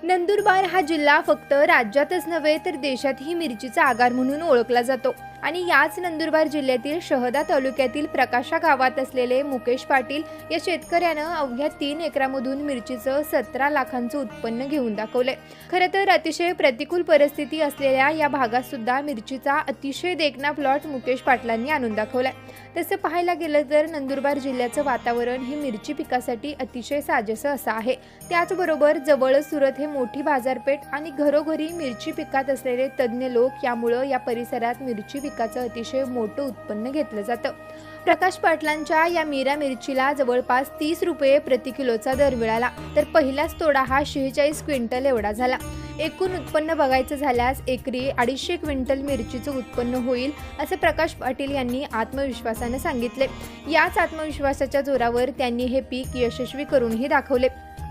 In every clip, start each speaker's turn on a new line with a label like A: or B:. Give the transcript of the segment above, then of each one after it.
A: नंदुरबार हा जिल्हा फक्त राज्यातच नव्हे तर देशातही मिरचीचा आगार म्हणून ओळखला जातो आणि याच नंदुरबार जिल्ह्यातील शहदा तालुक्यातील प्रकाशा गावात असलेले मुकेश पाटील या शेतकऱ्यानं अवघ्या 3 एकरामधून मिरचीचं 17 लाखांचं उत्पन्न घेऊन दाखवले। खरं तर अतिशय प्रतिकूल परिस्थिती असलेल्या या भागात सुद्धा मिरचीचा अतिशय देखणा प्लॉट मुकेश पाटलांनी आणून दाखवलाय। तसं पाहायला गेलं तर नंदुरबार जिल्ह्याचं वातावरण हे मिरची पिकासाठी अतिशय साजेसं असं आहे। त्याचबरोबर जवळच सुरत हे मोठी बाजारपेठ आणि घरोघरी मिरची पिकात असलेले तज्ज्ञ लोक यामुळे या परिसरात मिरची पिकाचं अतिशय मोठं उत्पन्न घेतलं जातं। प्रकाश पाटलांच्या या मीरा मिरचीला जवळपास 30 रुपये प्रति किलोचा दर मिळाला, तर पहिलाच तोडा हा 46 क्विंटल एवढा झाला। एकूण उत्पन्न बघायचं झाल्यास एकरी 250 क्विंटल मिरचीचं उत्पन्न होईल असं प्रकाश पाटील यांनी आत्मविश्वासाने सांगितले। याच आत्मविश्वासाच्या जोरावर त्यांनी हे पीक यशस्वी करूनही दाखवले।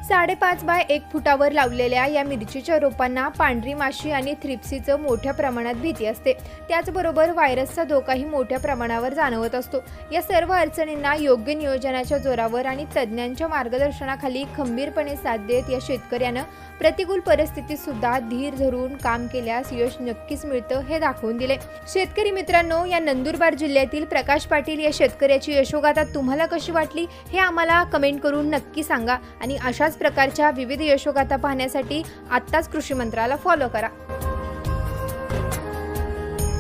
A: 5.5 बाय 1 फुटावर लावलेल्या या मिरचीच्या रोपांना पांढरी माशी आणि थ्रिप्सीचं मोठ्या प्रमाणात भीती असते। त्याचबरोबर व्हायरसचा धोकाही मोठ्या प्रमाणावर जाणवत असतो। या सर्व अडचणींना योग्य नियोजनाच्या जोरावर आणि तज्ज्ञांच्या मार्गदर्शनाखाली खंबीरपणे साथ देत या शेतकऱ्यानं प्रतिकूल परिस्थितीत सुद्धा धीर धरून काम केल्यास यश नक्कीच मिळतं हे दाखवून दिले। शेतकरी मित्रांनो, या नंदुरबार जिल्ह्यातील प्रकाश पाटील या शेतकऱ्याची यशोगाथा तुम्हाला कशी वाटली हे आम्हाला कमेंट करून नक्की सांगा आणि अशाच प्रकारच्या विविध यशोगाथा पाहण्यासाठी आत्ताच कृषी मंत्राला फॉलो करा।